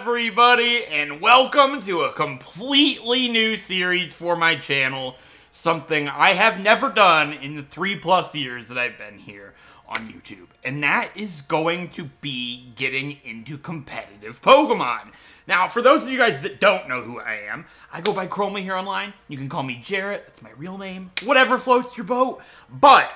everybody, and welcome to a completely new series for my channel. Something I have never done in the 3+ years that I've been here on YouTube. And that is going to be getting into competitive Pokemon. Now, for those of you guys that don't know who I am, I go by Kroma here online. You can call me Jarrett, that's my real name. Whatever floats your boat. But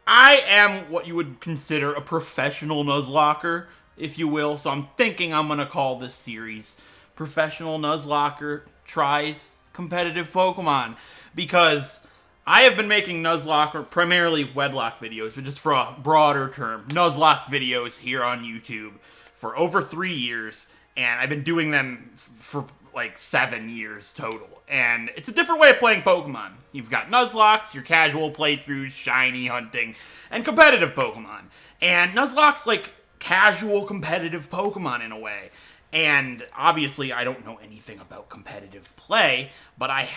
I am what you would consider a professional Nuzlocker, if you will. So I'm thinking I'm going to call this series Professional Nuzlocker Tries Competitive Pokemon. Because I have been making Nuzlocke, primarily Wedlock videos, but just for a broader term, Nuzlocke videos here on YouTube for over 3 years. And I've been doing them for like 7 years total. And it's a different way of playing Pokemon. You've got Nuzlockes, your casual playthroughs, shiny hunting, and competitive Pokemon. And Nuzlocke's like casual competitive Pokemon in a way. And obviously I don't know anything about competitive play, but I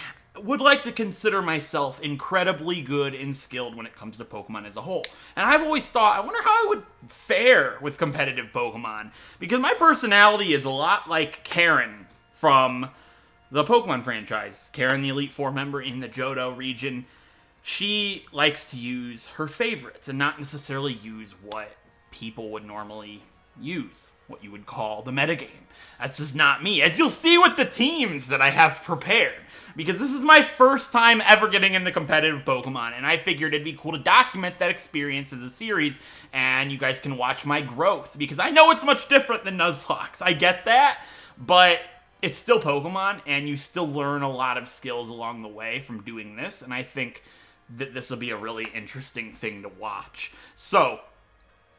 would like to consider myself incredibly good and skilled when it comes to Pokemon as a whole. And I've always thought, I wonder how I would fare with competitive Pokemon, because my personality is a lot like Karen from the Pokemon franchise. Karen, the Elite Four member in the Johto region. She likes to use her favorites and not necessarily use what people would normally use, what you would call the metagame. That's just not me, as you'll see with the teams that I have prepared. Because this is my first time ever getting into competitive Pokemon, and I figured it'd be cool to document that experience as a series, and you guys can watch my growth. Because I know it's much different than Nuzlocke, I get that, but it's still Pokemon, and you still learn a lot of skills along the way from doing this, and I think that this will be a really interesting thing to watch. So,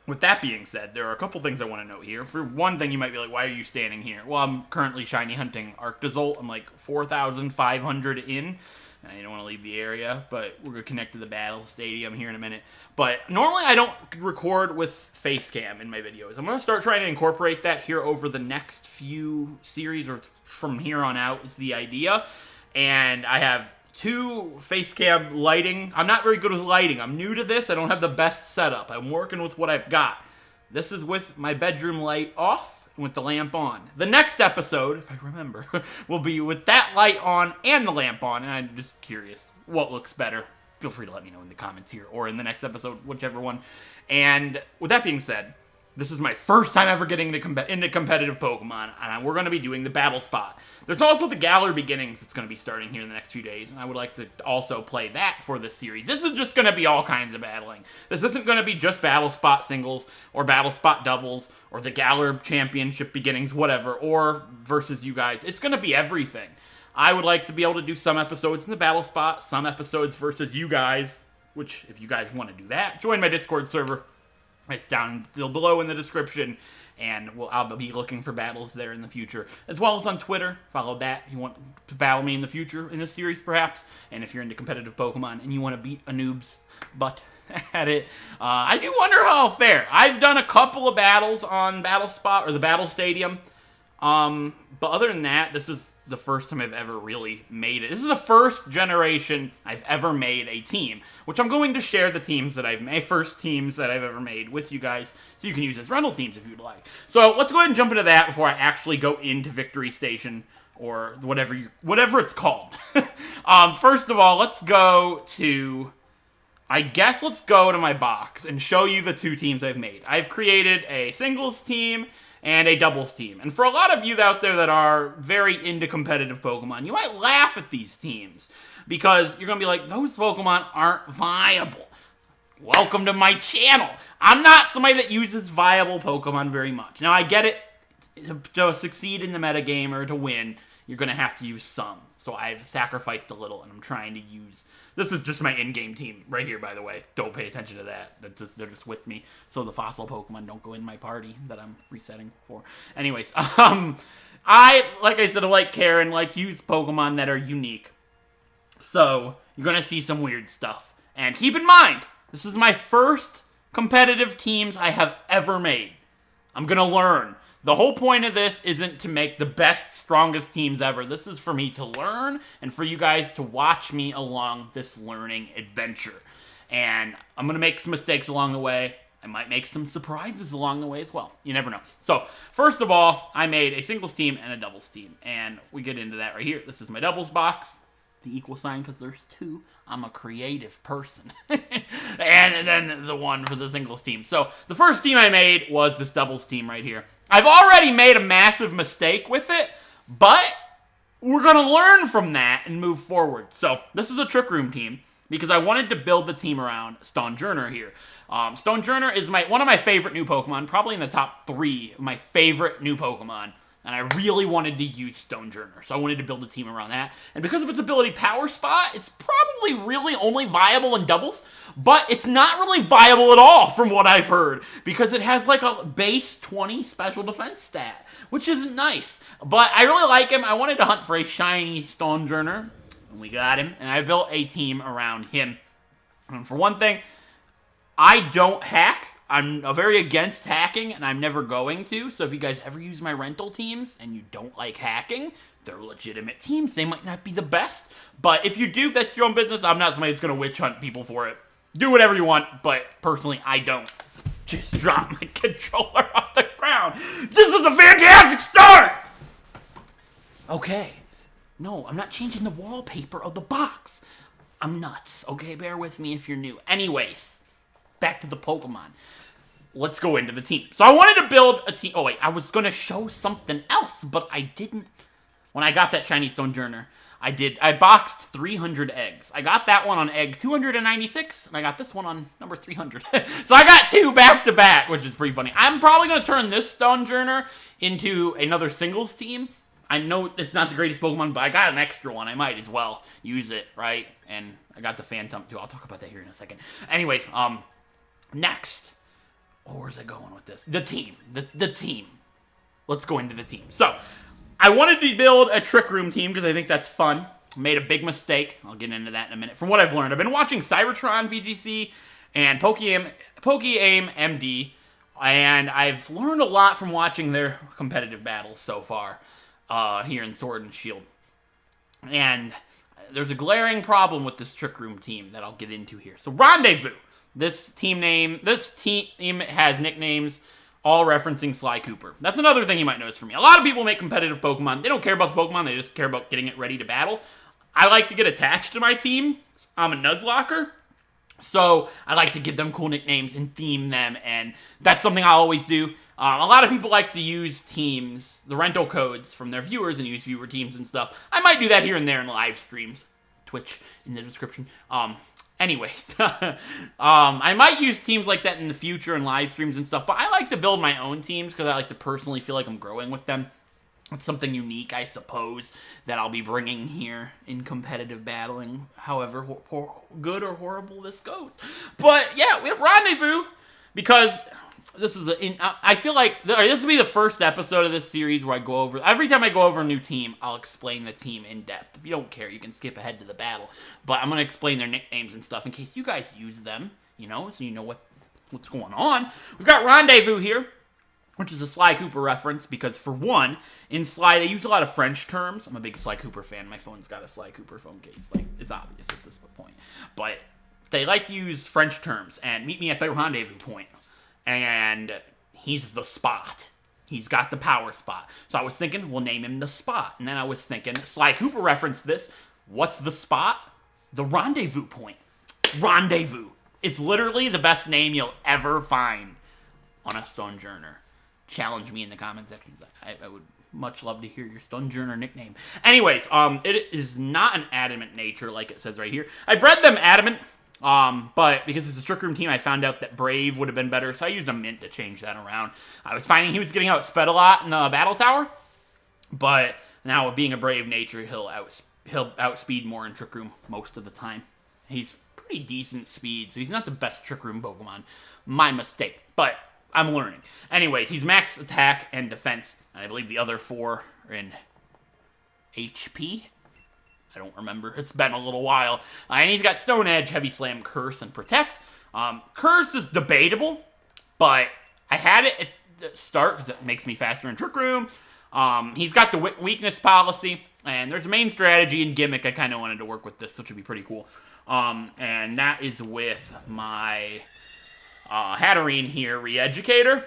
with that being said, there are a couple things I want to note here. For one thing, you might be like, why are you standing here? Well, I'm currently shiny hunting Arctozolt. I'm like 4,500 in. And I don't want to leave the area, but we're going to connect to the battle stadium here in a minute. But normally I don't record with face cam in my videos. I'm going to start trying to incorporate that here over the next few series, or from here on out is the idea. And I have 2 face cam lighting. I'm not very good with lighting. I'm new to this. I don't have the best setup. I'm working with what I've got. This is with my bedroom light off and with the lamp on. The next episode, if I remember, will be with that light on and the lamp on. And I'm just curious what looks better. Feel free to let me know in the comments here or in the next episode, whichever one. And with that being said, this is my first time ever getting into competitive Pokemon, and we're going to be doing the Battle Spot. There's also the Galar Beginnings that's going to be starting here in the next few days, and I would like to also play that for this series. This is just going to be all kinds of battling. This isn't going to be just Battle Spot singles, or Battle Spot doubles, or the Galar Championship Beginnings, whatever, or versus you guys. It's going to be everything. I would like to be able to do some episodes in the Battle Spot, some episodes versus you guys, which, if you guys want to do that, join my Discord server. It's down below in the description, and I'll be looking for battles there in the future, as well as on Twitter. Follow that if you want to battle me in the future, in this series perhaps, and if you're into competitive Pokemon and you want to beat a noob's butt at it. I do wonder how I'll fare. I've done a couple of battles on Battle Spot, or the Battle Stadium, but other than that, this is the first time I've ever really made it. This is the first generation I've ever made a team, which I'm going to share the teams that I've made, first teams that I've ever made with you guys, so you can use as rental teams if you'd like. So let's go ahead and jump into that before I actually go into Victory Station, or whatever it's called. First of all, let's go to my box and show you the 2 teams I've made. I've created a singles team and a doubles team. And for a lot of you out there that are very into competitive Pokemon, you might laugh at these teams, because you're going to be like, those Pokemon aren't viable. Welcome to my channel. I'm not somebody that uses viable Pokemon very much. Now, I get it. To succeed in the metagame or to win, you're going to have to use some. So I've sacrificed a little, and I'm trying to use... This is just my in-game team right here, by the way. Don't pay attention to that. They're just with me, so the fossil Pokemon don't go in my party that I'm resetting for. Anyways, like I said, I like Karen, use Pokemon that are unique. So you're going to see some weird stuff. And keep in mind, this is my first competitive teams I have ever made. I'm going to learn. The whole point of this isn't to make the best, strongest teams ever. This is for me to learn and for you guys to watch me along this learning adventure. And I'm going to make some mistakes along the way. I might make some surprises along the way as well. You never know. So, first of all, I made a singles team and a doubles team. And we get into that right here. This is my doubles box. The equal sign because there's two. I'm a creative person. And then the one for the singles team. So, the first team I made was this doubles team right here. I've already made a massive mistake with it, but we're going to learn from that and move forward. So, this is a Trick Room team because I wanted to build the team around Stonjourner here. Stonjourner is one of my favorite new Pokemon, probably in the top 3 of my favorite new Pokemon. And I really wanted to use Stonjourner, so I wanted to build a team around that. And because of its ability Power Spot, it's probably really only viable in doubles, but it's not really viable at all from what I've heard, because it has like a base 20 special defense stat, which isn't nice. But I really like him. I wanted to hunt for a shiny Stonjourner, and we got him, and I built a team around him. And for one thing, I don't hack. I'm very against hacking, and I'm never going to. So if you guys ever use my rental teams and you don't like hacking, they're legitimate teams. They might not be the best, but if you do, that's your own business. I'm not somebody that's going to witch hunt people for it. Do whatever you want, but personally, I don't. Just drop my controller off the ground. This is a fantastic start! Okay. No, I'm not changing the wallpaper of the box. I'm nuts. Okay, bear with me if you're new. Anyways, back to the Pokemon. Let's go into the team. So I wanted to build a team. Oh, wait. I was going to show something else, but I didn't. When I got that shiny Stonjourner, I boxed 300 eggs. I got that one on egg 296, and I got this one on number 300. So I got 2 back-to-back, which is pretty funny. I'm probably going to turn this Stonjourner into another singles team. I know it's not the greatest Pokemon, but I got an extra one. I might as well use it, right? And I got the Phantom, too. I'll talk about that here in a second. Anyways, next. Oh, where's I going with this? The team. The team. Let's go into the team. So, I wanted to build a Trick Room team because I think that's fun. Made a big mistake. I'll get into that in a minute. From what I've learned, I've been watching Cybertron VGC and Pokeaim MD, and I've learned a lot from watching their competitive battles so far here in Sword and Shield. And there's a glaring problem with this Trick Room team that I'll get into here. So, Rendezvous. This team has nicknames all referencing Sly Cooper. That's another thing you might notice from me. A lot of people make competitive Pokemon. They don't care about the Pokemon. They just care about getting it ready to battle. I like to get attached to my team. I'm a Nuzlocker. So I like to give them cool nicknames and theme them. And that's something I always do. A lot of people like to use teams, the rental codes from their viewers, and use viewer teams and stuff. I might do that here and there in live streams. Twitch in the description. Anyways, I might use teams like that in the future in live streams and stuff, but I like to build my own teams because I like to personally feel like I'm growing with them. It's something unique, I suppose, that I'll be bringing here in competitive battling, however good or horrible this goes. But yeah, we have Rendezvous because this is I feel like this will be the first episode of this series where I go over, every time I go over a new team, I'll explain the team in depth. If you don't care, you can skip ahead to the battle, but I'm going to explain their nicknames and stuff in case you guys use them, you know, so you know what's going on. We've got Rendezvous here, which is a Sly Cooper reference, because for one, in Sly, they use a lot of French terms. I'm a big Sly Cooper fan. My phone's got a Sly Cooper phone case. Like, it's obvious at this point. But they like to use French terms, and meet me at the rendezvous point. And he's the Spot. He's got the Power Spot. So I was thinking, we'll name him the Spot. And then I was thinking, Sly Cooper referenced this. What's the Spot? The rendezvous point. Rendezvous. It's literally the best name you'll ever find on a Stonjourner. Challenge me in the comment section. I would much love to hear your Stonjourner nickname. Anyways, it is not an adamant nature like it says right here. I bred them adamant. But because it's a Trick Room team, I found out that Brave would have been better, so I used a Mint to change that around. I was finding he was getting outsped a lot in the Battle Tower, but now with being a Brave nature, he'll outspeed more in Trick Room most of the time. He's pretty decent speed, so he's not the best Trick Room Pokemon. My mistake, but I'm learning. Anyways, he's max attack and defense, and I believe the other 4 are in HP. I don't remember. It's been a little while. And he's got Stone Edge, Heavy Slam, Curse, and Protect. Curse is debatable, but I had it at the start because it makes me faster in Trick Room. He's got the weakness policy, and there's a main strategy and gimmick I kind of wanted to work with this, which would be pretty cool. And that is with my Hatterene here, Re-Educator.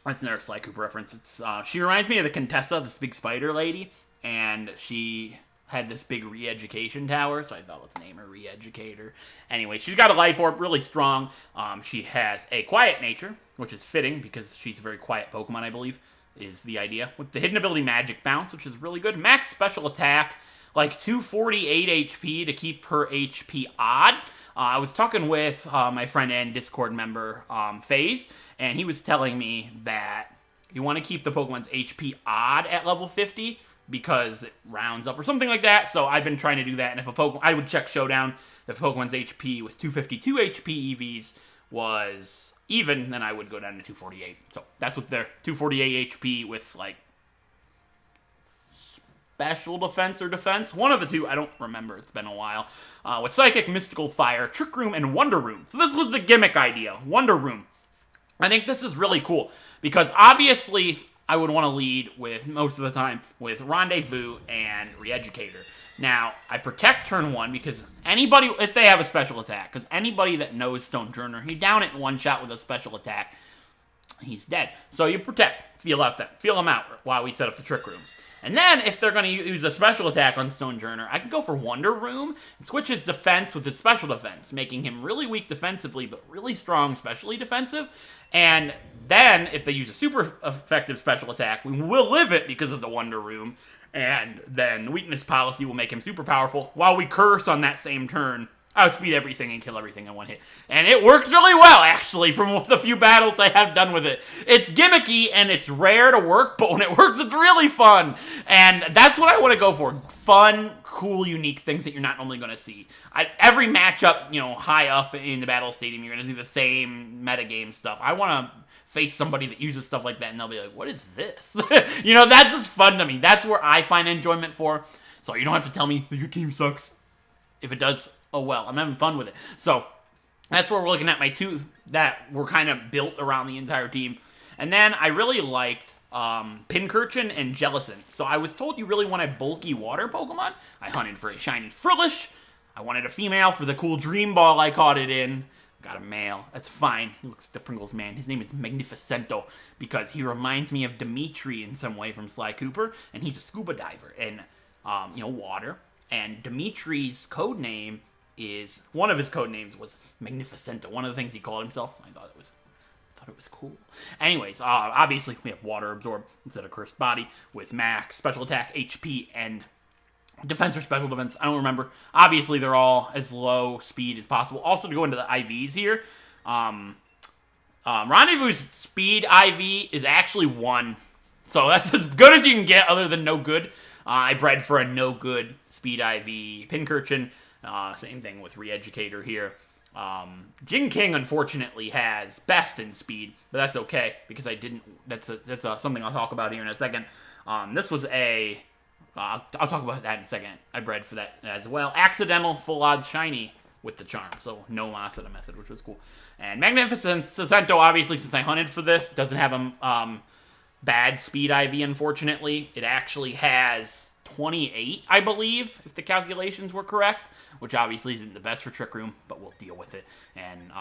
That's another Sly Cooper reference. She reminds me of the Contessa, this big spider lady, and she had this big re-education tower, so I thought let's name her Re-Educator. Anyway, she's got a life orb, really strong. She has a quiet nature, which is fitting because she's a very quiet Pokemon, I believe, is the idea. With the hidden ability Magic Bounce, which is really good. Max special attack, like 248 HP to keep her HP odd. I was talking with my friend and Discord member, FaZe, and he was telling me that you want to keep the Pokemon's HP odd at level 50 because it rounds up or something like that. So I've been trying to do that, and if a Pokemon, I would check Showdown. If Pokemon's HP with 252 HP EVs was even, then I would go down to 248. So that's what they're 248 HP with like special defense or defense. One of the two, I don't remember. It's been a while. With Psychic, Mystical Fire, Trick Room, and Wonder Room. So this was the gimmick idea, Wonder Room. I think this is really cool because obviously I would want to lead with, most of the time, with Rendezvous and Re-Educator. Now, I protect turn 1 because anybody, if they have a special attack, because anybody that knows Stonjourner, he down it in one shot with a special attack, he's dead. So you protect, feel them out while we set up the Trick Room. And then, if they're going to use a special attack on Stonjourner, I can go for Wonder Room and switch his defense with his special defense, making him really weak defensively, but really strong specially defensive. And then, if they use a super effective special attack, we will live it because of the Wonder Room. And then weakness policy will make him super powerful, while we curse on that same turn, outspeed everything and kill everything in one hit. And it works really well, actually, from the few battles I have done with it. It's gimmicky and it's rare to work, but when it works, it's really fun. And that's what I want to go for. Fun, cool, unique things that you're not normally going to see. Every matchup, high up in the battle stadium, you're going to see the same metagame stuff. I want to face somebody that uses stuff like that, and they'll be like, what is this? That's just fun to me. That's where I find enjoyment for. So you don't have to tell me that your team sucks. If it does, oh well, I'm having fun with it. So that's where we're looking at my two that were kind of built around the entire team. And then I really liked Pincurchin and Jellicent. So I was told you really want a bulky water Pokemon. I hunted for a shiny Frillish. I wanted a female for the cool Dream Ball I caught it in. Got a male. That's fine. He looks like the Pringles man. His name is Magnificento because he reminds me of Dimitri in some way from Sly Cooper, and he's a scuba diver in, water. And Dimitri's code name is, one of his code names was Magnificento. One of the things he called himself. So I thought it was cool. Anyways, obviously we have Water Absorb instead of Cursed Body with Max, Special Attack, HP, and Defense or Special Defense. I don't remember. Obviously, they're all as low speed as possible. Also, to go into the IVs here, Rendezvous' speed IV is actually 1. So that's as good as you can get other than no good. I bred for a no good speed IV Pincurchin. Same thing with Re-Educator here. Jing King, unfortunately, has best in speed, but that's okay because I didn't. That's something I'll talk about here in a second. This was a. I'll talk about that in a second. I bred for that as well. Accidental full odds shiny with the charm, so no Masada method, which was cool. And Magnificento, obviously, since I hunted for this, doesn't have a bad speed IV, unfortunately. It actually has 28, I believe, if the calculations were correct, which obviously isn't the best for Trick Room, but we'll deal with it. And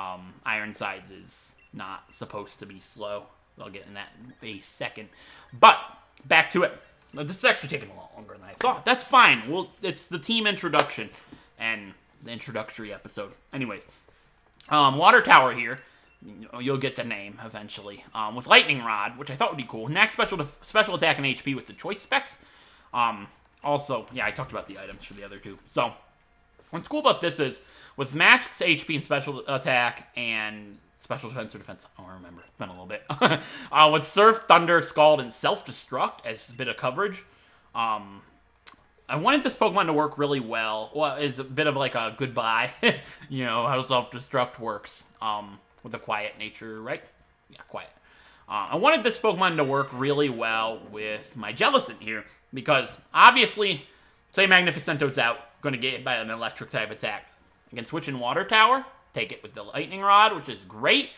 Ironsides is not supposed to be slow. I'll get in that in a second. But back to it. This is actually taking a lot longer than I thought. That's fine. It's the team introduction and the introductory episode. Anyways, Water Tower here. You'll get the name eventually. With Lightning Rod, which I thought would be cool. Max special attack and HP with the choice specs. Also, yeah, I talked about the items for the other two. So, what's cool about this is with max HP and special attack and special defense or defense, I don't remember. It's been a little bit. With Surf, Thunder, Scald, and Self-Destruct as a bit of coverage. I wanted this Pokemon to work really well. Well, it's a bit of like a goodbye. How Self-Destruct works. With a quiet nature, right? Yeah, quiet. I wanted this Pokemon to work really well with my Jellicent here. Because, obviously, say Magnificento's out, going to get hit by an electric type attack. I can switch in Water Tower. Take it with the Lightning Rod, which is great.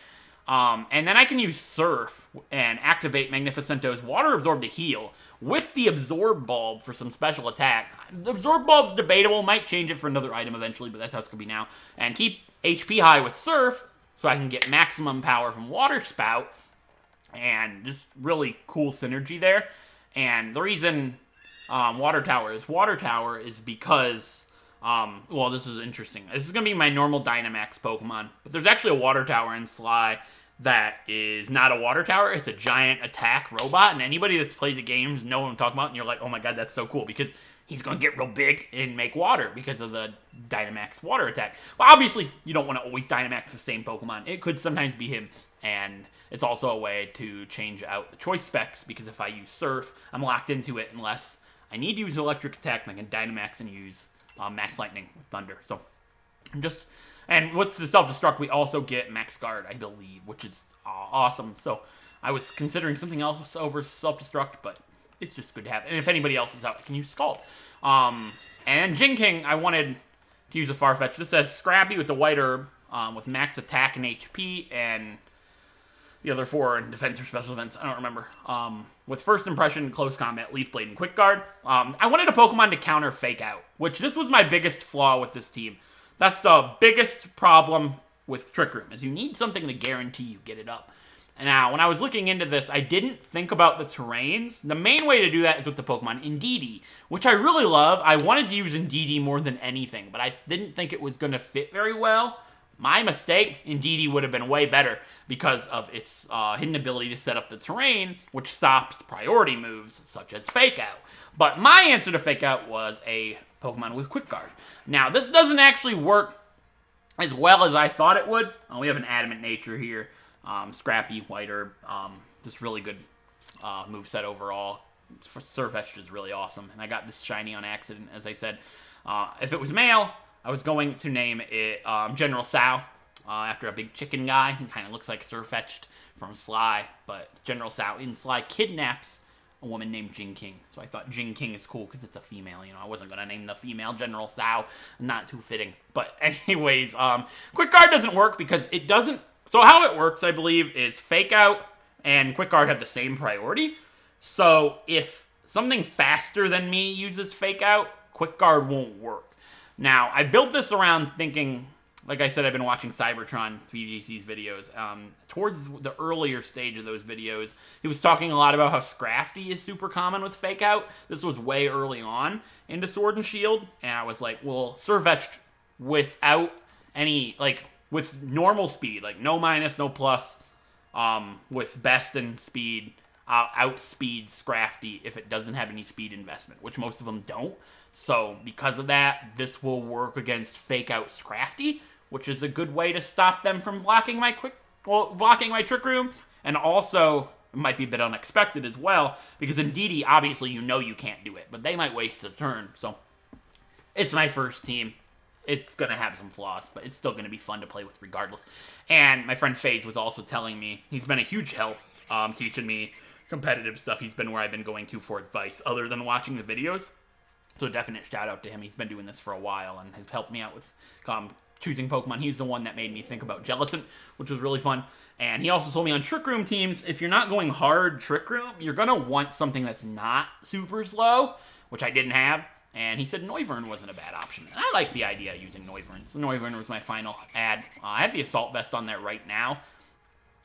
And then I can use Surf and activate Magnificento's Water Absorb to heal with the Absorb Bulb for some special attack. The Absorb Bulb's debatable. Might change it for another item eventually, but that's how it's going to be now. And keep HP high with Surf so I can get maximum power from Water Spout, and just really cool synergy there. And the reason Water Tower is because, well, this is interesting. This is going to be my normal Dynamax Pokemon, but there's actually a Water Tower in Sly that is not a Water Tower. It's a giant attack robot, and anybody that's played the games know what I'm talking about, and you're like, oh my god, that's so cool, because he's going to get real big and make water because of the Dynamax water attack. But obviously, you don't want to always Dynamax the same Pokemon. It could sometimes be him, and it's also a way to change out the choice specs, because if I use Surf, I'm locked into it unless I need to use Electric Attack, and I can Dynamax and use Max Lightning with Thunder. So, and with the Self-Destruct, we also get Max Guard, I believe, which is awesome. So, I was considering something else over Self-Destruct, but it's just good to have. And if anybody else is out, I can use Scald. And Jing King, I wanted to use a Farfetch'd. This says Scrappy with the White Herb, with max attack and HP, and the other 4 in defense or special events, I don't remember. With First Impression, Close Combat, Leaf Blade, and Quick Guard. I wanted a Pokemon to counter Fake Out, which this was my biggest flaw with this team. That's the biggest problem with Trick Room, is you need something to guarantee you get it up. Now, when I was looking into this, I didn't think about the terrains. The main way to do that is with the Pokemon Indeedee, which I really love. I wanted to use Indeedee more than anything, but I didn't think it was going to fit very well. My mistake. Indeedee would have been way better because of its hidden ability to set up the terrain, which stops priority moves such as Fake Out. But my answer to Fake Out was a Pokemon with Quick Guard. Now, this doesn't actually work as well as I thought it would. We have an Adamant Nature here. Scrappy, White Herb, just really good moveset overall. Sirfetch'd is really awesome, and I got this shiny on accident, as I said. If it was male, I was going to name it General Sao, after a big chicken guy. He kind of looks like Sirfetch'd from Sly, but General Sao in Sly kidnaps a woman named Jing King. So I thought Jing King is cool because it's a female. You know, I wasn't going to name the female General Sao. Not too fitting. But anyways, Quick Guard doesn't work because it doesn't. So how it works, I believe, is Fake Out and Quick Guard have the same priority. So if something faster than me uses Fake Out, Quick Guard won't work. Now, I built this around thinking, like I said, I've been watching Cybertron VGC's videos. Towards the earlier stage of those videos, he was talking a lot about how Scrafty is super common with Fake Out. This was way early on into Sword and Shield, and I was like, well, Sirfetch'd without any, like, with normal speed, like no minus, no plus, with best and speed, outspeed Scrafty if it doesn't have any speed investment, which most of them don't. So because of that, this will work against Fake Out Scrafty, which is a good way to stop them from blocking my Trick Room, and also it might be a bit unexpected as well, because Indeedee, obviously you know you can't do it, but they might waste a turn. So it's my first team. It's going to have some flaws, but it's still going to be fun to play with regardless. And my friend FaZe was also telling me, he's been a huge help teaching me competitive stuff. He's been where I've been going to for advice other than watching the videos. So definite shout out to him. He's been doing this for a while and has helped me out with choosing Pokemon. He's the one that made me think about Jellicent, which was really fun. And he also told me on Trick Room teams, if you're not going hard Trick Room, you're going to want something that's not super slow, which I didn't have. And he said Noivern wasn't a bad option. And I like the idea of using Noivern. So Noivern was my final add. I have the Assault Vest on there right now,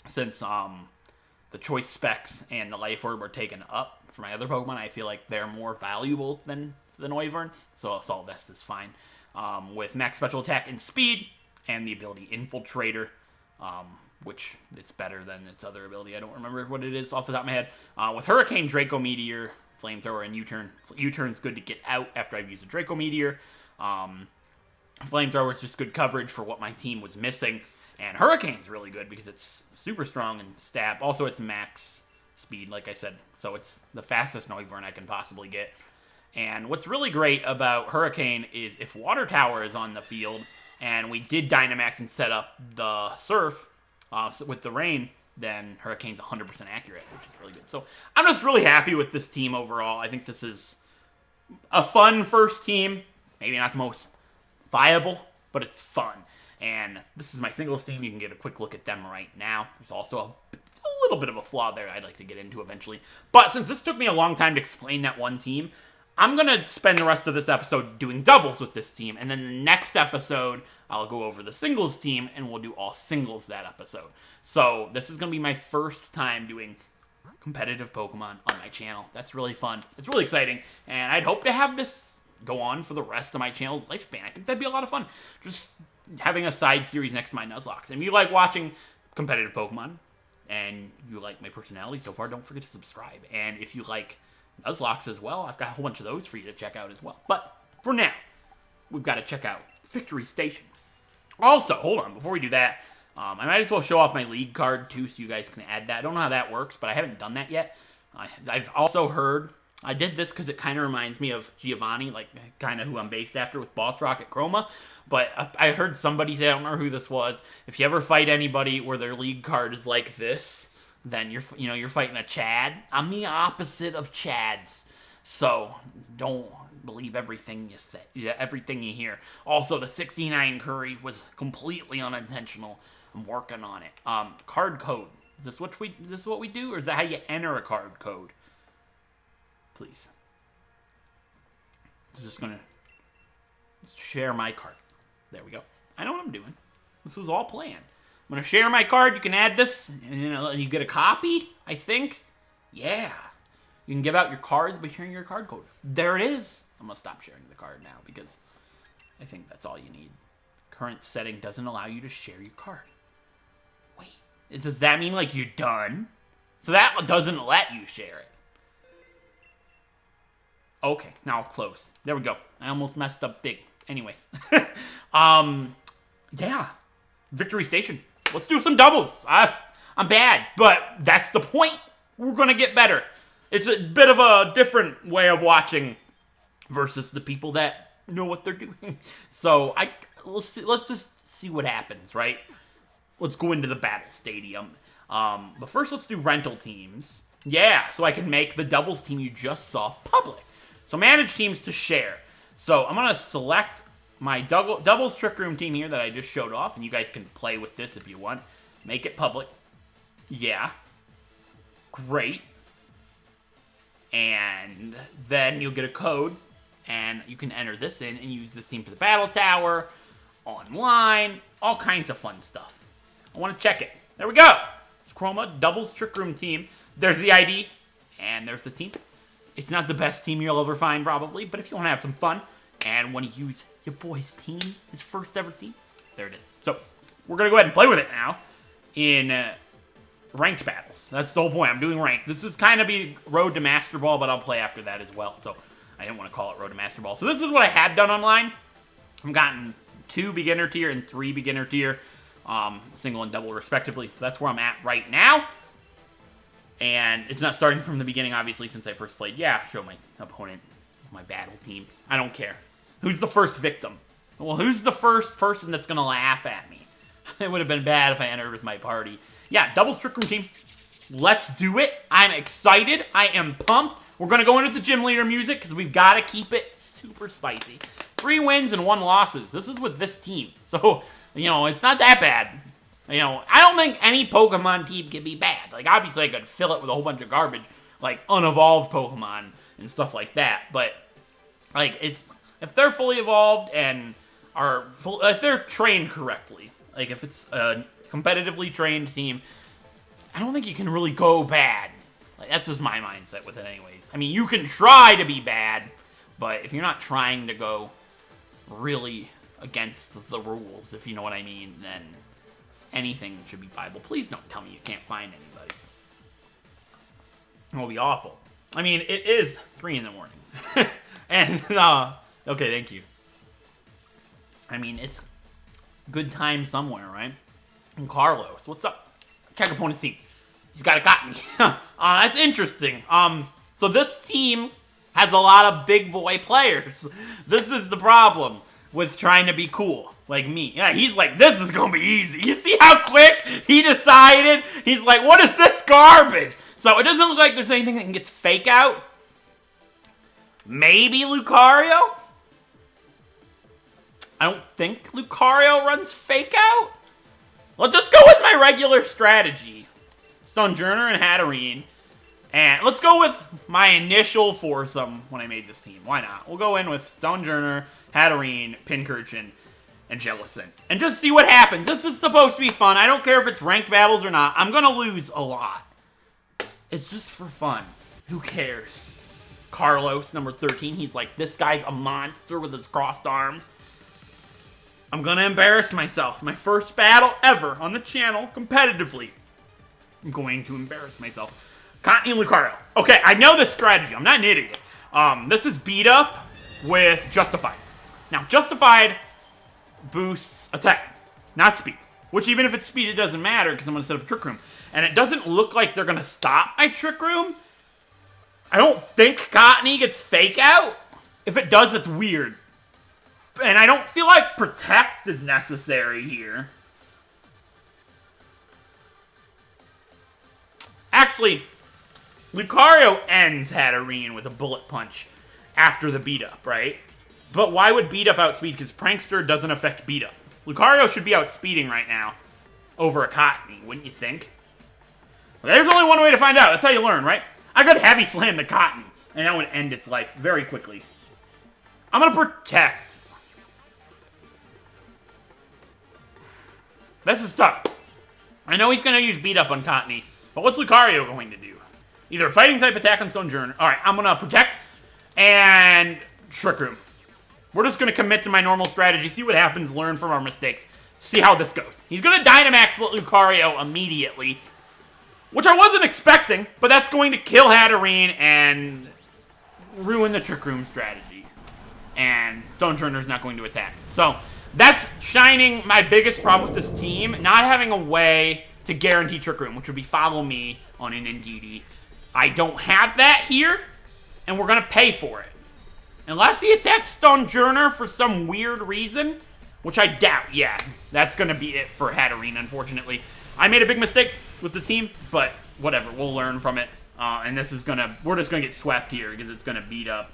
since the choice specs and the Life Orb are taken up for my other Pokemon. I feel like they're more valuable than the Noivern. So Assault Vest is fine. With max special attack and speed, and the ability Infiltrator, which it's better than its other ability. I don't remember what it is off the top of my head. With Hurricane, Draco Meteor, Flamethrower, and U-Turn. U-Turn's good to get out after I've used a Draco Meteor. Flamethrower is just good coverage for what my team was missing. And Hurricane's really good because it's super strong and stab. Also, it's max speed, like I said. So it's the fastest Noivern I can possibly get. And what's really great about Hurricane is if Water Tower is on the field, and we did Dynamax and set up the Surf with the Rain, then Hurricane's 100% accurate, which is really good. So I'm just really happy with this team overall. I think this is a fun first team. Maybe not the most viable, but it's fun. And this is my singles team. You can get a quick look at them right now. There's also a little bit of a flaw there I'd like to get into eventually. But since this took me a long time to explain that one team, I'm going to spend the rest of this episode doing doubles with this team, and then the next episode, I'll go over the singles team, and we'll do all singles that episode. So this is going to be my first time doing competitive Pokemon on my channel. That's really fun. It's really exciting, and I'd hope to have this go on for the rest of my channel's lifespan. I think that'd be a lot of fun, just having a side series next to my Nuzlockes. And if you like watching competitive Pokemon, and you like my personality so far, don't forget to subscribe. And if you like Nuzlocks as well, I've got a whole bunch of those for you to check out as well. But for now, we've got to check out Victory Station. Also, hold on, before we do that, I might as well show off my league card too, so you guys can add that. I don't know how that works, but I haven't done that yet. I've also heard, I did this because it kind of reminds me of Giovanni, like kind of who I'm based after with Boss Rock at Kroma. But I heard somebody say, I don't remember who this was, if you ever fight anybody where their league card is like this, then you're fighting a Chad. I'm the opposite of Chads, so don't believe everything you say, everything you hear. Also, the 69 curry was completely unintentional. I'm working on it. Card code. Is this what we do, or is that how you enter a card code? Please. I'm just gonna share my card. There we go. I know what I'm doing. This was all planned. I'm going to share my card. You can add this, and you get a copy, I think. Yeah. You can give out your cards by sharing your card code. There it is. I'm going to stop sharing the card now because I think that's all you need. Current setting doesn't allow you to share your card. Wait. Does that mean, like, you're done? So that doesn't let you share it. Okay. Now I'll close. There we go. I almost messed up big. Anyways. Yeah. Victory Station. Let's do some doubles. I'm bad, but that's the point. We're going to get better. It's a bit of a different way of watching versus the people that know what they're doing. So let's just see what happens, right? Let's go into the battle stadium. But first, let's do rental teams. Yeah, so I can make the doubles team you just saw public. So manage teams to share. So I'm going to select my doubles Trick Room team here that I just showed off, and you guys can play with this if you want. Make it public. Yeah. Great. And then you'll get a code, and you can enter this in and use this team for the battle tower, online, all kinds of fun stuff. I want to check it. There we go. It's Kroma, doubles Trick Room team. There's the ID, and there's the team. It's not the best team you'll ever find, probably, but if you want to have some fun and want to use your boy's team, his first ever team, there it is. So, we're going to go ahead and play with it now in ranked battles. That's the whole point. I'm doing ranked. This is kind of be Road to Master Ball, but I'll play after that as well. So, I didn't want to call it Road to Master Ball. So, this is what I had done online. I've gotten 2 beginner tier and 3 beginner tier, single and double respectively. So, that's where I'm at right now. And it's not starting from the beginning, obviously, since I first played. Yeah, show my opponent, my battle team. I don't care. Who's the first victim? Well, who's the first person that's going to laugh at me? It would have been bad if I entered with my party. Yeah, doubles Trick Room team. Let's do it. I'm excited. I am pumped. We're going to go into the gym leader music because we've got to keep it super spicy. 3 wins and 1 losses. This is with this team. So, it's not that bad. I don't think any Pokemon team can be bad. Like, obviously, I could fill it with a whole bunch of garbage, like unevolved Pokemon and stuff like that. But, like, if they're fully evolved and if they're trained correctly, like if it's a competitively trained team, I don't think you can really go bad. Like, that's just my mindset with it anyways. I mean, you can try to be bad, but if you're not trying to go really against the rules, if you know what I mean, then anything should be viable. Please don't tell me you can't find anybody. It will be awful. I mean, it is 3 in the morning. And, okay, thank you. I mean, it's good time somewhere, right? And Carlos, what's up? Check opponent's team. He's got a cotton. That's interesting. So this team has a lot of big boy players. This is the problem with trying to be cool, like me. Yeah, he's like, this is gonna be easy. You see how quick he decided? He's like, what is this garbage? So it doesn't look like there's anything that can get fake out. Maybe Lucario? I don't think Lucario runs fake out. Let's just go with my regular strategy. Stonjourner and Hatterene. And let's go with my initial foursome when I made this team. Why not? We'll go in with Stonjourner, Hatterene, Pincurchin, and Jellicent. And just see what happens. This is supposed to be fun. I don't care if it's ranked battles or not. I'm going to lose a lot. It's just for fun. Who cares? Carlos, number 13. He's like, this guy's a monster with his crossed arms. I'm going to embarrass myself. My first battle ever on the channel competitively. I'm going to embarrass myself. Cottonee and Lucario. Okay, I know this strategy. I'm not an idiot. This is beat up with Justified. Now, Justified boosts attack, not speed. Which, even if it's speed, it doesn't matter because I'm going to set up a Trick Room. And it doesn't look like they're going to stop my Trick Room. I don't think Cottonee gets Fake Out. If it does, it's weird. And I don't feel like Protect is necessary here. Actually, Lucario ends Hatterene with a Bullet Punch after the beat up, right? But why would beat up outspeed? Because Prankster doesn't affect beat up. Lucario should be outspeeding right now over a Cottonee, wouldn't you think? Well, there's only one way to find out. That's how you learn, right? I could Heavy Slam the Cottonee, and that would end its life very quickly. I'm going to Protect. This is tough. I know he's going to use beat up on Cottonee, but what's Lucario going to do? Either a fighting type attack on Stonjourner. Alright, I'm going to Protect and Trick Room. We're just going to commit to my normal strategy, see what happens, learn from our mistakes, see how this goes. He's going to Dynamax Lucario immediately, which I wasn't expecting, but that's going to kill Hatterene and ruin the Trick Room strategy. And Stonjourner's not going to attack. So, that's shining my biggest problem with this team, not having a way to guarantee Trick Room, which would be Follow Me on an NDD. I don't have that here, and we're going to pay for it. Unless he attacks Stonjourner for some weird reason, which I doubt. Yeah, that's going to be it for Hatterene, unfortunately. I made a big mistake with the team, but whatever. We'll learn from it. And this is going to... We're just going to get swept here because it's going to beat up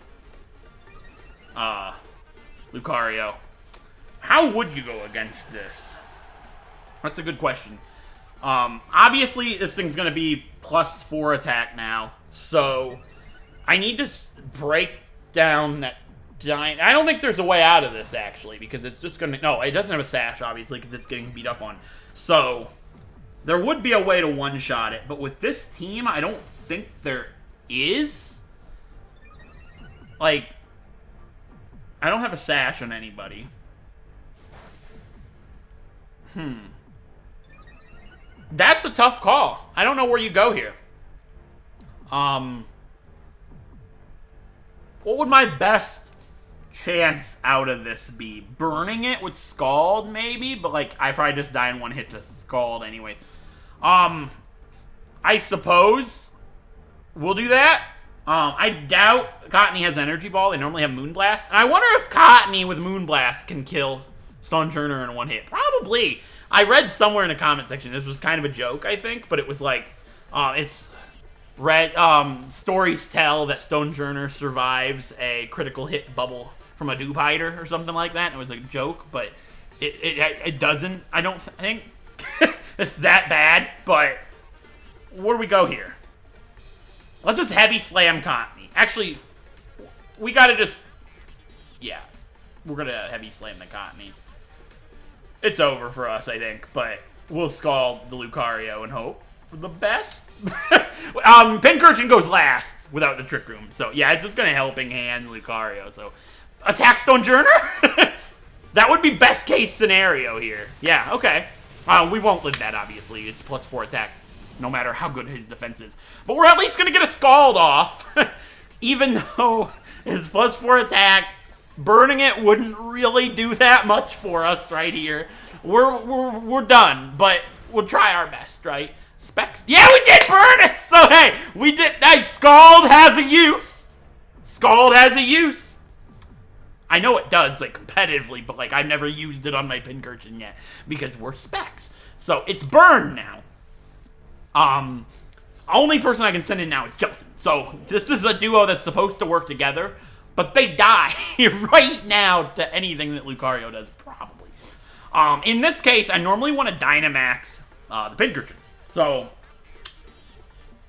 Lucario. How would you go against this? That's a good question. Obviously, this thing's going to be +4 attack now. So, I need to break down that... I don't think there's a way out of this, actually, because it's just going to... No, it doesn't have a Sash, obviously, because it's getting beat up on. So, there would be a way to one-shot it, but with this team, I don't think there is. Like, I don't have a Sash on anybody. That's a tough call. I don't know where you go here. What would my best chance out of this be? Burning it with Scald, maybe? But, like, I probably just die in one hit to Scald anyways. I suppose we'll do that. I doubt Cottonee has Energy Ball. They normally have Moonblast. And I wonder if Cottonee with Moonblast can kill Stonjourner in one hit. Probably. I read somewhere in the comment section, this was kind of a joke, I think, but it was like, stories tell that Stonjourner survives a critical hit bubble from a Dupe Hider or something like that. It was a joke, but it doesn't, I don't think it's that bad, but where do we go here? Let's just Heavy Slam Cottonee. Actually, we gotta just, yeah, we're gonna Heavy Slam the Cottonee. It's over for us, I think, but we'll Scald the Lucario and hope for the best. Pincurchin goes last without the Trick Room. So, yeah, it's just going to Helping Hand Lucario. So, attack Stonjourner? That would be best case scenario here. Yeah, okay. We won't live that, obviously. It's +4 attack, no matter how good his defense is. But we're at least going to get a Scald off. Even though it's +4 attack, burning it wouldn't really do that much for us right here. We're done, but we'll try our best, right? Specs. Yeah, we did burn it! So, hey, we did... Hey, Scald has a use. Scald has a use. I know it does, like, competitively, but, like, I've never used it on my Pincurchin yet because we're Specs. So, it's burned now. Only person I can send in now is Jellicent. So, this is a duo that's supposed to work together. But they die right now to anything that Lucario does, probably. In this case, I normally want to Dynamax the Pincurchin. So,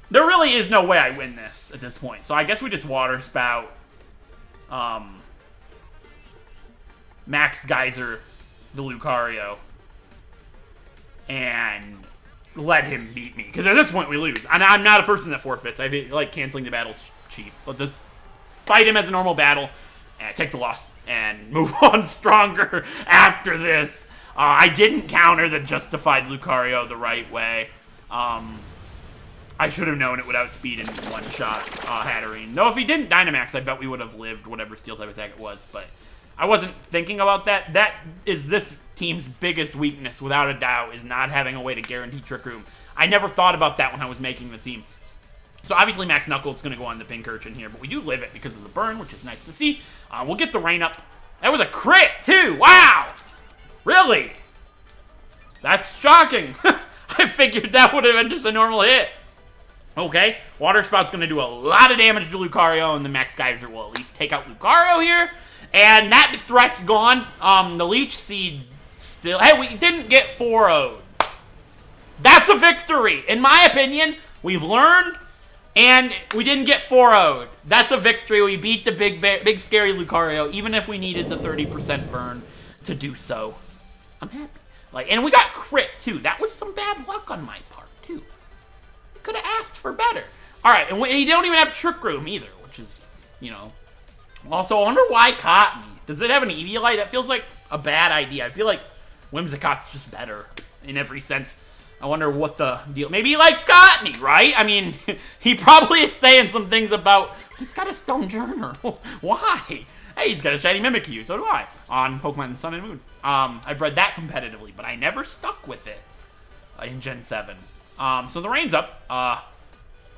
There really is no way I win this at this point. So I guess we just Water Spout. Max Geyser the Lucario. And let him beat me. Because at this point we lose. And I'm not a person that forfeits. I feel like canceling the battle's cheap. Let's just fight him as a normal battle. And take the loss. And move on stronger after this. I didn't counter the justified Lucario the right way. I should have known it would outspeed in one-shot Hatterene. Though if he didn't Dynamax, I bet we would have lived whatever Steel-type attack it was. But I wasn't thinking about that. That is this team's biggest weakness, without a doubt, is not having a way to guarantee Trick Room. I never thought about that when I was making the team. So obviously Max Knuckle is going to go on the Pincurchin here, but we do live it because of the burn, which is nice to see. We'll get the rain up. That was a crit, too! Wow! Really? That's shocking. I figured that would have been just a normal hit. Okay, Water Spout's going to do a lot of damage to Lucario, and the Max Geyser will at least take out Lucario here. And that threat's gone. The Leech Seed still... Hey, we didn't get 4-0'd. That's a victory. In my opinion, we've learned, and we didn't get 4-0'd. That's a victory. We beat the big scary Lucario, even if we needed the 30% burn to do so. I'm happy. And we got crit, too. That was some bad luck on my part, too. Could have asked for better. All right, and you don't even have Trick Room either, which is, Also, I wonder why Cottonee. Does it have an Eviolite? That feels like a bad idea. I feel like Whimsicott's just better in every sense. I wonder what the deal... Maybe he likes Cottonee, right? I mean, he probably is saying some things about... He's got a Stonjourner. Why? Hey, he's got a shiny Mimikyu. So do I. On Pokemon Sun and Moon. I've read that competitively, but I never stuck with it in Gen 7. So the rain's up.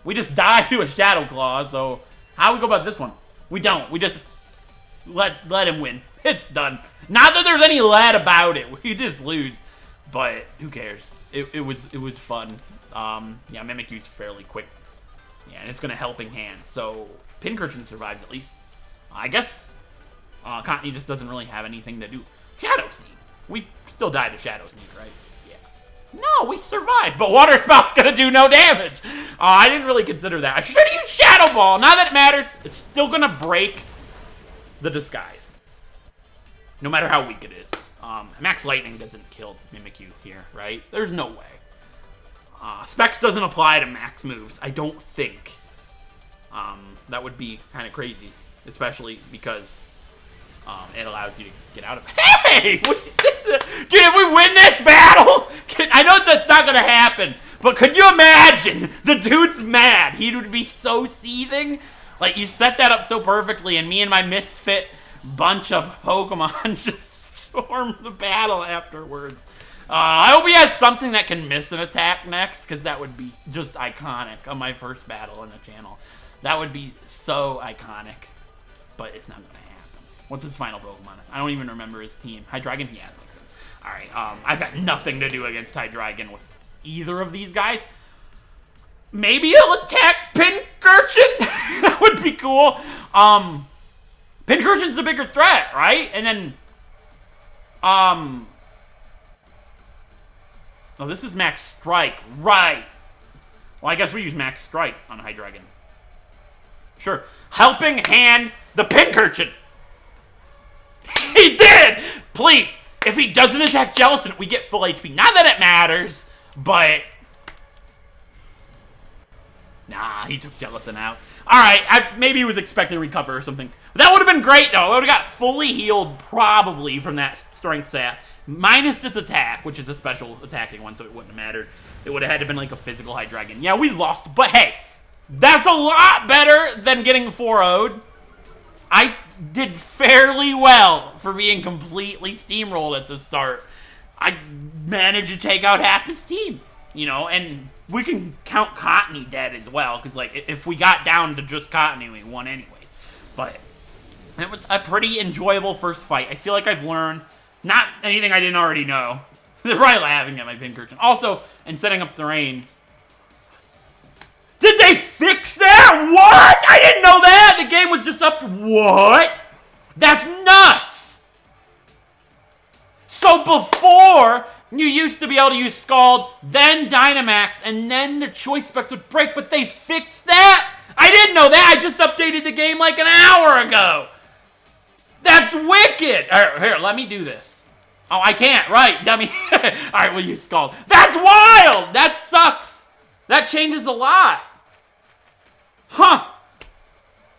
We just die to a Shadow Claw, so how do we go about this one? We don't. We just let him win. It's done. Not that there's any lead about it. We just lose, but who cares? It was fun. Yeah, Mimikyu's fairly quick. Yeah, and it's gonna helping hand. So Pincurchin survives at least. I guess Cottonee just doesn't really have anything to do. Shadow Sneak. We still died to Shadow Sneak, right? No, we survived, but Water Spout's gonna do no damage. I didn't really consider that. I should have used Shadow Ball. Now that it matters, it's still gonna break the disguise. No matter how weak it is. Max Lightning doesn't kill Mimikyu here, right? There's no way. Specs doesn't apply to max moves, I don't think. That would be kind of crazy, especially because it allows you to get out of it. Hey! Dude, if we win this battle, I know that's not going to happen, but could you imagine? The dude's mad. He would be so seething. Like, you set that up so perfectly, and me and my misfit bunch of Pokemon just storm the battle afterwards. I hope he has something that can miss an attack next, because that would be just iconic on my first battle on the channel. That would be so iconic, but it's not going to happen. What's his final Pokemon? I don't even remember his team. Hydreigon? Yeah, that makes sense. Alright, I've got nothing to do against Hydreigon with either of these guys. Maybe he'll attack Pincurchin? That would be cool. Pincurchin's the bigger threat, right? And then, oh, this is Max Strike. Right. Well, I guess we use Max Strike on Hydreigon. Sure. Helping hand the Pincurchin. He did! Please, if he doesn't attack Jellicent, we get full HP. Not that it matters, but... Nah, he took Jellicent out. Alright, maybe he was expecting to recover or something. That would have been great, though. I would have got fully healed, probably, from that Strength Sap. Minus this attack, which is a special attacking one, so it wouldn't have mattered. It would have had to been like a physical Hydreigon. Yeah, we lost, but hey, that's a lot better than getting 4-0'd. I did fairly well for being completely steamrolled at the start. I managed to take out half his team, and we can count Cottonee dead as well, because, like, if we got down to just Cottonee, we won anyways. But it was a pretty enjoyable first fight. I feel like I've learned not anything I didn't already know. They're probably laughing at my Pincurchin. Also, in setting up the rain, did they fix that? What? I didn't know that! The game was just up... What? That's nuts! So before, You used to be able to use Scald, then Dynamax, and then the choice specs would break, but they fixed that? I didn't know that. I just updated the game like an hour ago. That's wicked. All right, here, let me do this. Oh, I can't. Right, dummy. All right, we'll use Scald. That's wild. That sucks. That changes a lot. Huh.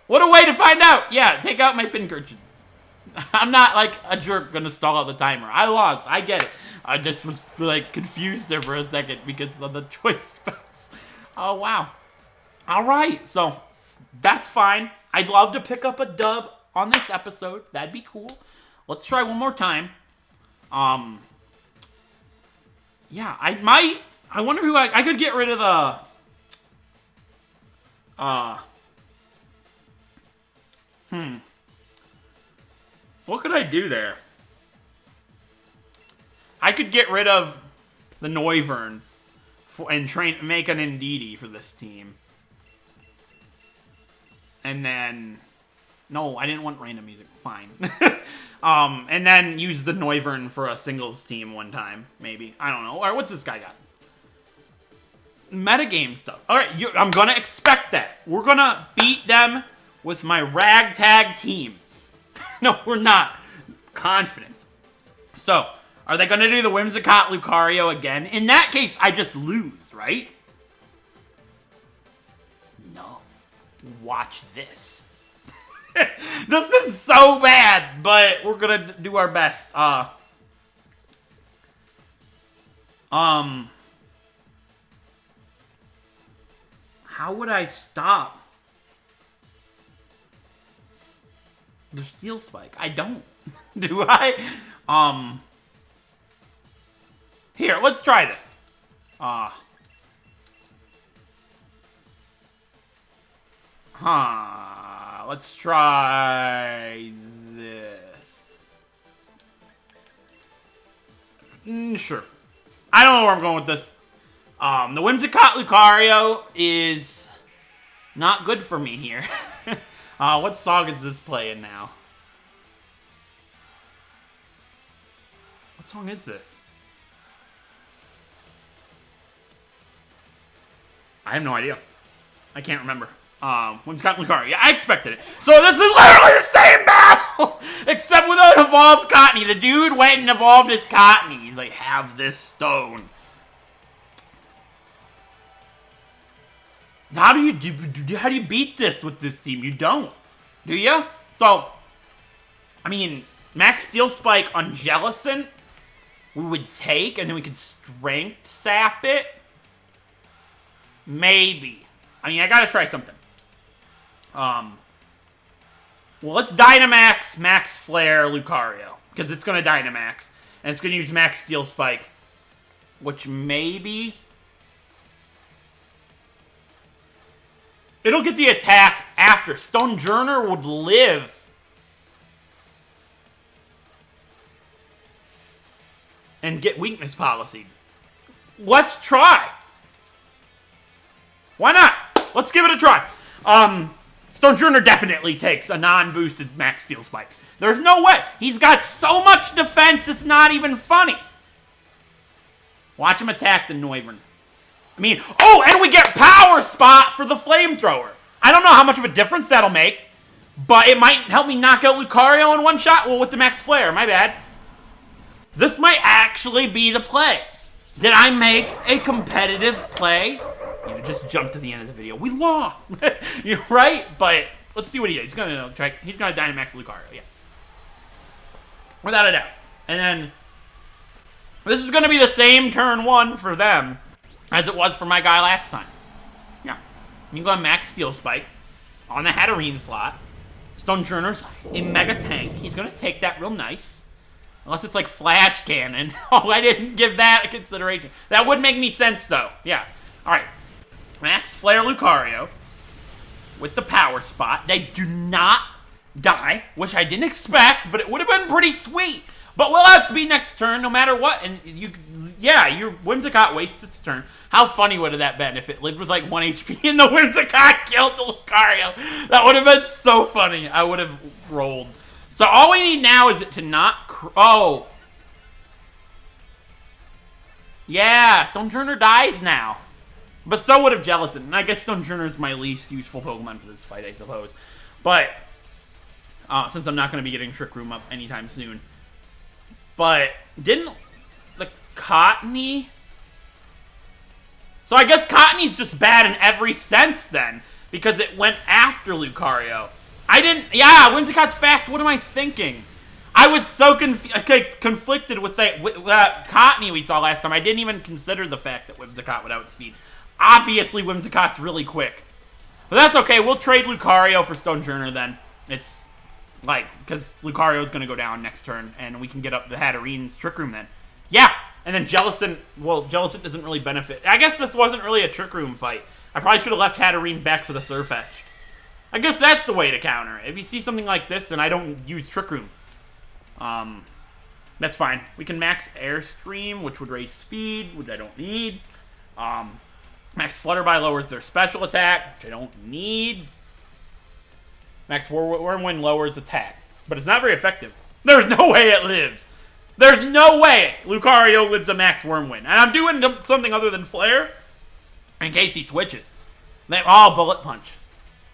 What a way to find out. Yeah, take out my Pincurchin. I'm not like a jerk gonna stall out the timer. I lost. I get it. I just was like confused there for a second because of the choice specs. Oh, wow. All right, so that's fine. I'd love to pick up a dub on this episode. That'd be cool. Let's try one more time. Yeah, I wonder who I could get rid of the what could I do there? I could get rid of the Noivern and make an Indeedee for this team. And then, no, I didn't want random music. Fine. And then use the Noivern for a singles team one time, maybe. I don't know. All right, what's this guy got? Metagame stuff. All right, I'm going to expect that. We're going to beat them with my ragtag team. No, we're not. Confidence. So, are they going to do the Whimsicott Lucario again? In that case, I just lose, right? No. Watch this. This is so bad, but we're going to do our best. How would I stop the Steel Spike? I don't. Do I? Here, let's try this. Let's try this. Sure. I don't know where I'm going with this. The Whimsicott Lucario is not good for me here. What song is this playing now? What song is this? I have no idea. I can't remember. Whimsicott Lucario. Yeah, I expected it. So this is literally the same battle! Except with an evolved Cottonee. The dude went and evolved his Cottonee. He's like, have this stone. How do you beat this with this team? You don't. Do you? So, I mean, Max Steel Spike on Jellicent, we would take, and then we could Strength Sap it. Maybe. I mean, I gotta try something. Well, let's Dynamax Max Flare Lucario, because it's gonna Dynamax, and it's gonna use Max Steel Spike, which maybe it'll get the attack after. Stonjourner would live. And get weakness policy. Let's try. Why not? Let's give it a try. Stonjourner definitely takes a non-boosted Max Steel Spike. There's no way. He's got so much defense, it's not even funny. Watch him attack the Noivern. I mean, oh, and we get Power Spot for the Flamethrower. I don't know how much of a difference that'll make, but it might help me knock out Lucario in one shot. Well, with the Max Flare, my bad. This might actually be the play. Did I make a competitive play? You know, just jump to the end of the video. We lost. You're right, but let's see what he is. He's gonna try. He's gonna Dynamax Lucario, yeah, without a doubt. And then this is gonna be the same turn one for them as it was for my guy last time. Yeah, you can go Max Steel Spike on the Hatterene slot. Stonjourner's in Mega Tank. He's gonna take that real nice. Unless it's like Flash Cannon. Oh, I didn't give that a consideration. That would make me sense, though. Yeah. All right. Max Flare Lucario with the Power Spot. They do not die, which I didn't expect, but it would have been pretty sweet. But we'll outspeed next turn, no matter what. And yeah, your Whimsicott wastes its turn. How funny would have that been if it lived with like 1 HP and the Whimsicott killed the Lucario? That would have been so funny. I would have rolled. So all we need now is it to not... Oh. Yeah, Stonjourner dies now. But so would have Jellicent. And I guess Stonjourner is my least useful Pokemon for this fight, I suppose. But, since I'm not going to be getting Trick Room up anytime soon. But, didn't the Cottony... So I guess Cottony's just bad in every sense then. Because it went after Lucario. Yeah, Whimsicott's fast. What am I thinking? I was so conflicted with that Cottony we saw last time. I didn't even consider the fact that Whimsicott would outspeed. Obviously, Whimsicott's really quick. But that's okay. We'll trade Lucario for Stonjourner then. It's like, because Lucario's going to go down next turn, and we can get up the Hatterene's Trick Room then. Yeah, and then Jellicent, well, Jellicent doesn't really benefit. I guess this wasn't really a Trick Room fight. I probably should have left Hatterene back for the Sirfetch'd. I guess that's the way to counter it. If you see something like this, then I don't use Trick Room. That's fine. We can max Airstream, which would raise speed, which I don't need. Max Flutterby lowers their special attack, which I don't need. Max Wormwind lowers attack, but it's not very effective. There's no way it lives. There's no way Lucario lives a Max Wormwind. And I'm doing something other than Flare in case he switches. Oh, Bullet Punch.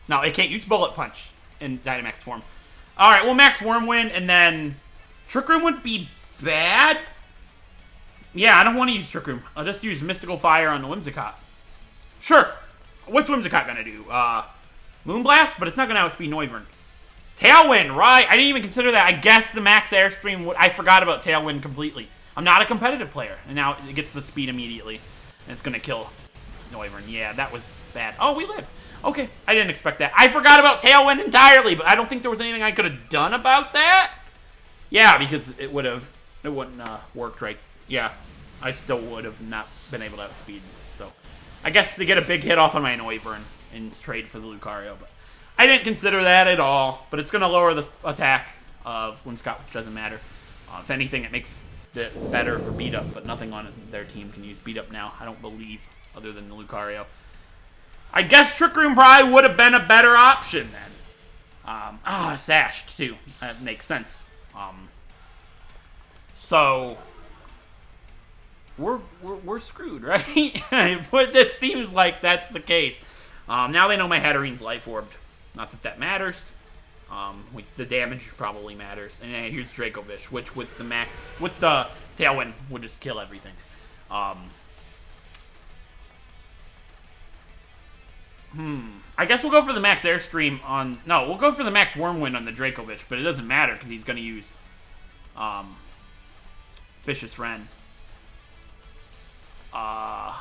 No, it can't use Bullet Punch in Dynamax form. Alright, well, Max Wormwind, and then Trick Room would be bad. Yeah, I don't want to use Trick Room. I'll just use Mystical Fire on the Whimsicott. Sure. What's Whimsicott gonna do? Moonblast? But it's not gonna outspeed Noivern. Tailwind, right. I didn't even consider that. I guess the Max Airstream would... I forgot about Tailwind completely. I'm not a competitive player. And now it gets the speed immediately. And it's gonna kill Noivern. Yeah, that was bad. Oh, we lived. Okay, I didn't expect that. I forgot about Tailwind entirely, but I don't think there was anything I could have done about that. Yeah, because it wouldn't worked right. Yeah, I still would have not been able to outspeed. So, I guess to get a big hit off on my Noivern and trade for the Lucario, but I didn't consider that at all. But it's going to lower the attack of Whimsicott, which doesn't matter. If anything, it makes it better for beat up, but nothing on their team can use beat up now. I don't believe, other than the Lucario. I guess Trick Room probably would have been a better option then. Sashed too. That makes sense. So we're screwed, right? But it seems like that's the case. Now they know my Hatterene's Life Orbed. Not that that matters. The damage probably matters. And here's Dracovish, which with the Tailwind would just kill everything. I guess we'll go for the Max Airstream on... No, we'll go for the Max Wormwind on the Dracovish, but it doesn't matter because he's going to use Vicious Wren. I'll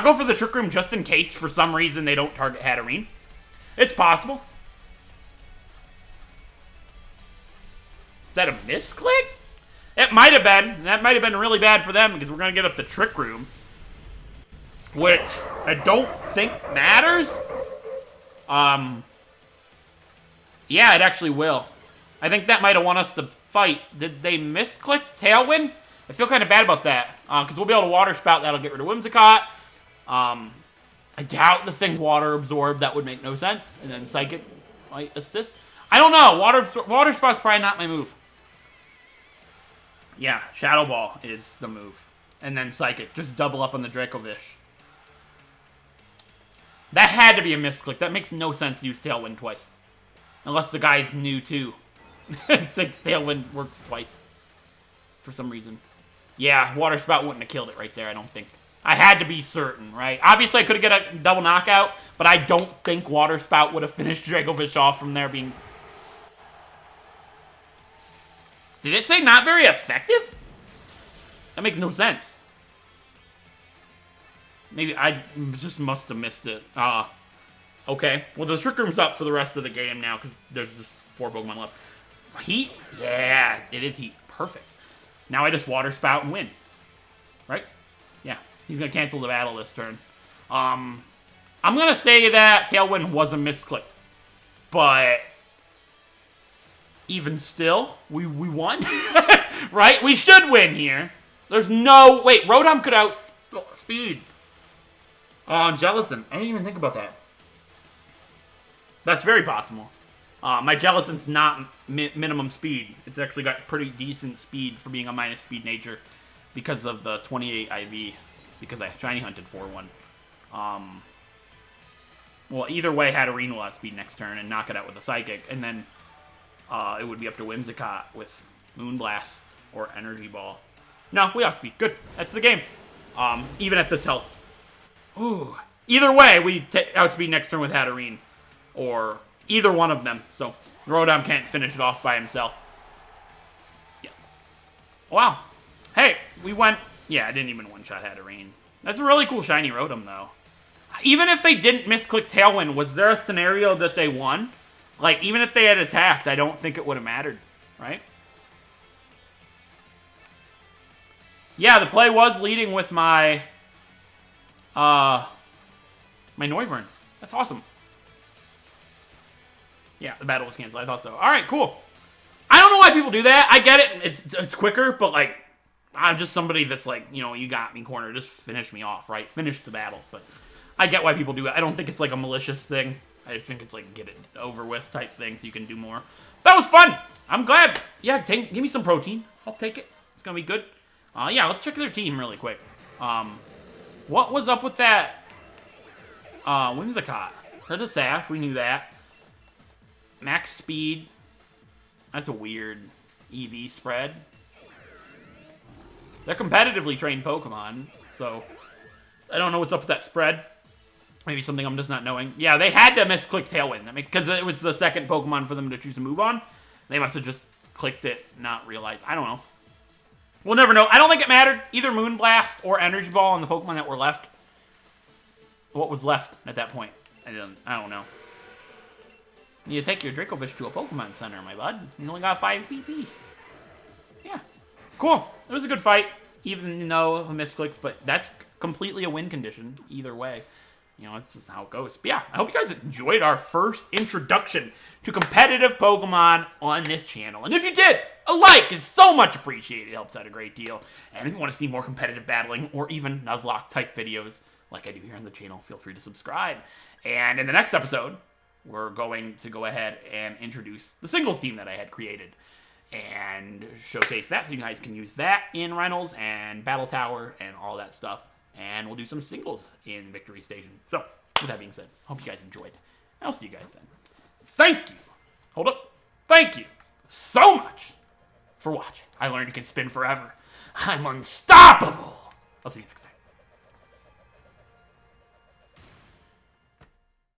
go for the Trick Room just in case for some reason they don't target Hatterene. It's possible. Is that a misclick? It might have been. That might have been really bad for them because we're going to get up the Trick Room, which I don't think matters. Yeah, it actually will. I think that might have won us the fight. Did they misclick Tailwind? I feel kind of bad about that. Because we'll be able to Water Spout. That'll get rid of Whimsicott. I doubt the thing Water Absorb. That would make no sense. And then Psychic might assist. I don't know. Water Spout's probably not my move. Yeah, Shadow Ball is the move. And then Psychic. Just double up on the Dracovish. That had to be a misclick. That makes no sense to use Tailwind twice. Unless the guy's new too. Thinks Tailwind works twice. For some reason. Yeah, Water Spout wouldn't have killed it right there, I don't think. I had to be certain, right? Obviously, I could have get a double knockout, but I don't think Water Spout would have finished Dracovish off from there being... Did it say not very effective? That makes no sense. Maybe I just must have missed it. Okay. Well, the Trick Room's up for the rest of the game now, because there's just 4 Pokemon left. Heat? Yeah, it is Heat. Perfect. Now I just Water Spout and win. Right? Yeah. He's going to cancel the battle this turn. I'm going to say that Tailwind was a misclick. But even still, we won. Right? We should win here. There's no... Wait, Rotom could outspeed Jellicent. I didn't even think about that. That's very possible. My Jellicent's not minimum speed. It's actually got pretty decent speed for being a minus speed nature. because of the 28 IV, because I shiny hunted for one. Well, either way, Hatterene will outspeed next turn and knock it out with a Psychic, and then it would be up to Whimsicott with Moonblast or Energy Ball. No, we outspeed. Good. That's the game. Even at this health. Ooh. Either way, we outspeed next turn with Hatterene, or either one of them. So Rotom can't finish it off by himself. Yeah. Wow. Hey, we went... Yeah, I didn't even one-shot Hatterene. That's a really cool shiny Rotom, though. Even if they didn't misclick Tailwind, was there a scenario that they won? Like, even if they had attacked, I don't think it would have mattered, right? Yeah, the play was leading with my... my Noivern. That's awesome. Yeah, the battle was canceled. I thought so. All right, cool. I don't know why people do that. I get it. It's quicker, but, like, I'm just somebody that's like, you know, you got me cornered. Just finish me off, right? Finish the battle, but... I get why people do it. I don't think it's like a malicious thing. I just think it's like get it over with type thing so you can do more. That was fun. I'm glad. Yeah, give me some protein. I'll take it. It's going to be good. Yeah, let's check their team really quick. What was up with that? Whimsicott. There's a Sash. We knew that. Max speed. That's a weird EV spread. They're competitively trained Pokemon, so I don't know what's up with that spread. Maybe something I'm just not knowing. Yeah, they had to misclick Tailwind. I mean, because it was the second Pokemon for them to choose a move on. They must have just clicked it, not realized. I don't know. We'll never know. I don't think it mattered. Either Moonblast or Energy Ball on the Pokemon that were left. What was left at that point? I don't know. You take your Dracovish to a Pokemon Center, my bud. You only got 5 PP. Yeah. Cool. It was a good fight, even though I misclicked, but that's completely a win condition either way. You know, it's just how it goes. But yeah, I hope you guys enjoyed our first introduction to competitive Pokemon on this channel. And if you did, a like is so much appreciated. It helps out a great deal. And if you want to see more competitive battling or even Nuzlocke type videos like I do here on the channel, feel free to subscribe. And in the next episode, we're going to go ahead and introduce the singles team that I had created and showcase that so you guys can use that in Reynolds and Battle Tower and all that stuff. And we'll do some singles in Victory Station. So, with that being said, hope you guys enjoyed. I'll see you guys then. Thank you. Hold up. Thank you so much for watching. I learned you can spin forever. I'm unstoppable. I'll see you next time.